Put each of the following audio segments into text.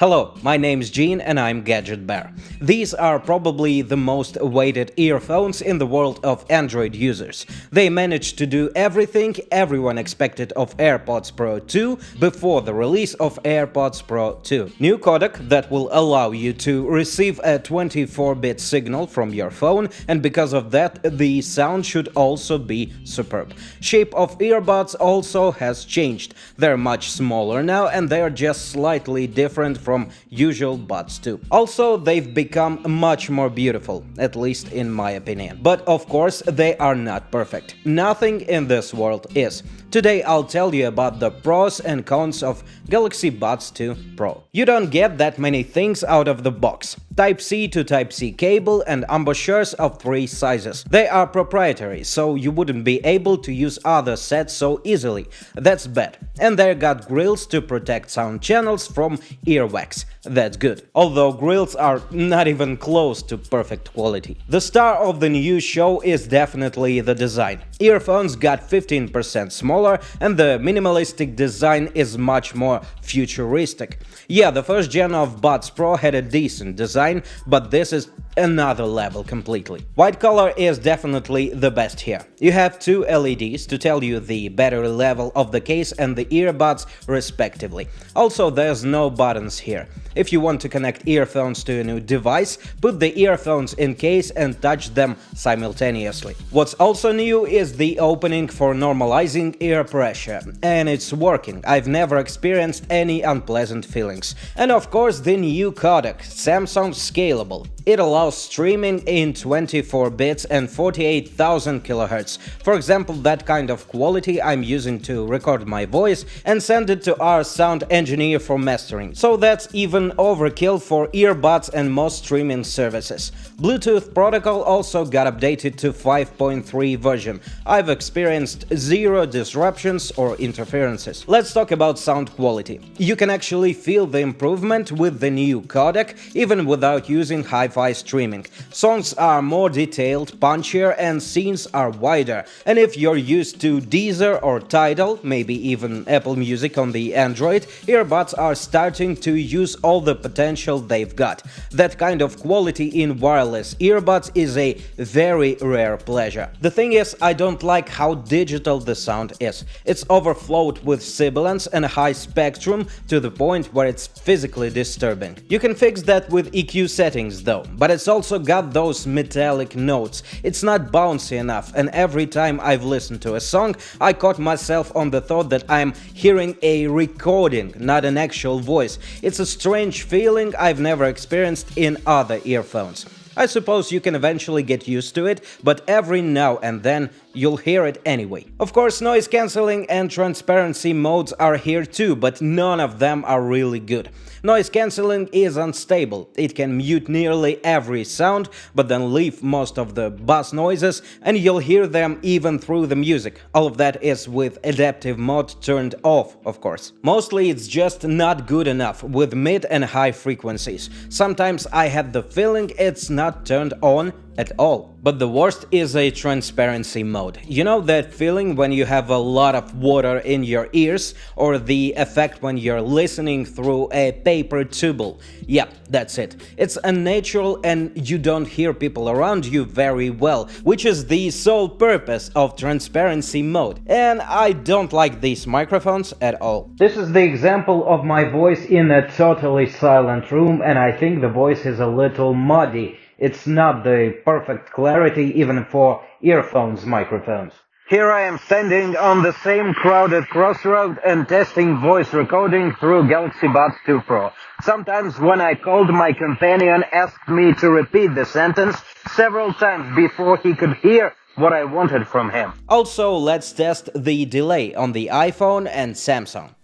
Hello, my name's Gene and I'm Gadget Bear. These are probably the most awaited earphones in the world of Android users. They managed to do everything everyone expected of AirPods Pro 2 before the release of AirPods Pro 2. New codec that will allow you to receive a 24-bit signal from your phone, and because of that the sound should also be superb. Shape of earbuds also has changed. They're much smaller now and they're just slightly different from usual buds too. Also, they've become much more beautiful, at least in my opinion. But of course, they are not perfect. Nothing in this world is. Today I'll tell you about the pros and cons of Galaxy Buds 2 Pro. You don't get that many things out of the box. Type-C to Type-C cable and embouchures of 3 sizes. They are proprietary, so you wouldn't be able to use other sets so easily. That's bad. And they got grills to protect sound channels from earwax. That's good. Although grills are not even close to perfect quality. The star of the new show is definitely the design. Earphones got 15% smaller and the minimalistic design is much more futuristic. Yeah, the first gen of Buds Pro had a decent design, but this is another level completely. White color is definitely the best here. You have 2 LEDs to tell you the battery level of the case and the earbuds respectively. Also, there's no buttons here. If you want to connect earphones to a new device, put the earphones in case and touch them simultaneously. What's also new is the opening for normalizing ear pressure, and it's working. I've never experienced any unpleasant feelings. And of course the new codec, Samsung Scalable. It allows streaming in 24 bits and 48,000 kHz. For example, that kind of quality I'm using to record my voice and send it to our sound engineer for mastering. So that's even overkill for earbuds and most streaming services. Bluetooth protocol also got updated to 5.3 version. I've experienced 0 disruptions or interferences. Let's talk about sound quality. You can actually feel the improvement with the new codec even without using hi-fi streaming. Songs are more detailed, punchier, and scenes are wider. And if you're used to Deezer or Tidal, maybe even Apple Music on the Android, earbuds are starting to use all the potential they've got. That kind of quality in wireless earbuds is a very rare pleasure. The thing is, I don't like how digital the sound is. It's overflowed with sibilance and a high spectrum to the point where it's physically disturbing. You can fix that with EQ settings though, but it's also got those metallic notes. It's not bouncy enough, and every time I've listened to a song, I caught myself on the thought that I'm hearing a recording, not an actual voice. It's a strange feeling I've never experienced in other earphones. I suppose you can eventually get used to it, but every now and then you'll hear it anyway. Of course, noise cancelling and transparency modes are here too, but none of them are really good. Noise cancelling is unstable. It can mute nearly every sound, but then leave most of the bass noises, and you'll hear them even through the music. All of that is with adaptive mode turned off, of course. Mostly it's just not good enough with mid and high frequencies. Sometimes I had the feeling it's not turned on at all. But the worst is a transparency mode. You know that feeling when you have a lot of water in your ears, or the effect when you're listening through a paper tube? Yeah, that's it. It's unnatural and you don't hear people around you very well, which is the sole purpose of transparency mode. And I don't like these microphones at all. This is the example of my voice in a totally silent room, and I think the voice is a little muddy. It's not the perfect clarity even for earphones microphones. Here I am standing on the same crowded crossroad and testing voice recording through Galaxy Buds 2 Pro. Sometimes when I called, my companion asked me to repeat the sentence several times before he could hear what I wanted from him. Also, let's test the delay on the iPhone and Samsung.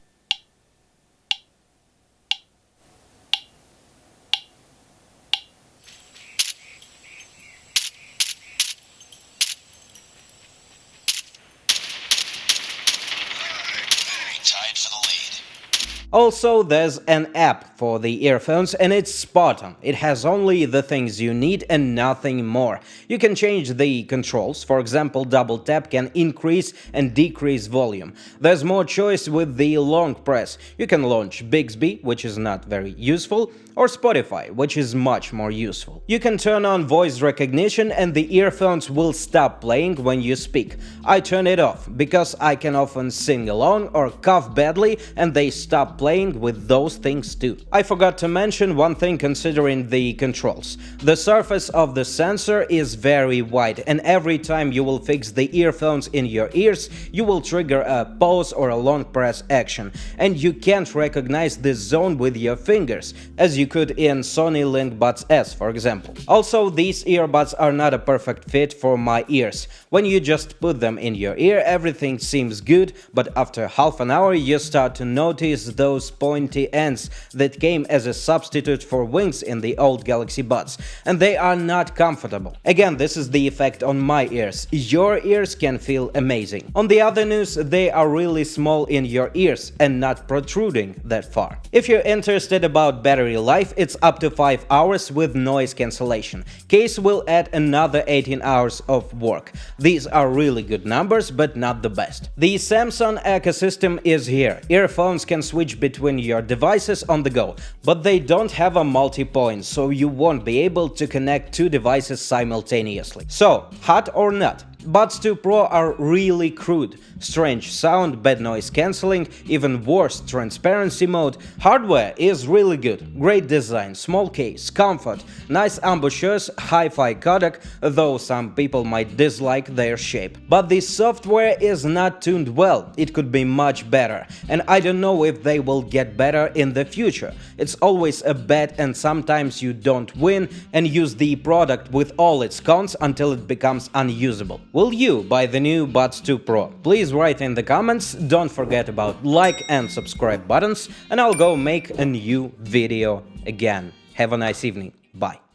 Tied for the lead. Also, there's an app for the earphones and it's spot on. It has only the things you need and nothing more. You can change the controls, for example, double tap can increase and decrease volume. There's more choice with the long press. You can launch Bixby, which is not very useful, or Spotify, which is much more useful. You can turn on voice recognition and the earphones will stop playing when you speak. I turn it off because I can often sing along or cough badly and they stop playing with those things too. I forgot to mention one thing considering the controls. The surface of the sensor is very wide and every time you will fix the earphones in your ears, you will trigger a pause or a long press action, and you can't recognize this zone with your fingers, as you could in Sony Link Buds S, for example. Also, these earbuds are not a perfect fit for my ears. When you just put them in your ear, everything seems good, but after half an hour you start to notice those pointy ends that came as a substitute for wings in the old Galaxy Buds, and they are not comfortable. Again, this is the effect on my ears. Your ears can feel amazing. On the other news, they are really small in your ears and not protruding that far. If you're interested about battery life, it's up to 5 hours with noise cancellation. Case will add another 18 hours of work. These are really good numbers, but not the best. The Samsung ecosystem is here. Earphones can switch between your devices on the go, but they don't have a multi-point, so you won't be able to connect two devices simultaneously. So, hot or not? Buds 2 Pro are really crude. Strange sound, bad noise cancelling, even worse transparency mode. Hardware is really good. Great design, small case, comfort, nice embouchures, hi-fi codec, though some people might dislike their shape. But the software is not tuned well, it could be much better, and I don't know if they will get better in the future. It's always a bet and sometimes you don't win and use the product with all its cons until it becomes unusable. Will you buy the new Buds 2 Pro? Please write in the comments, don't forget about like and subscribe buttons, and I'll go make a new video again. Have a nice evening, bye.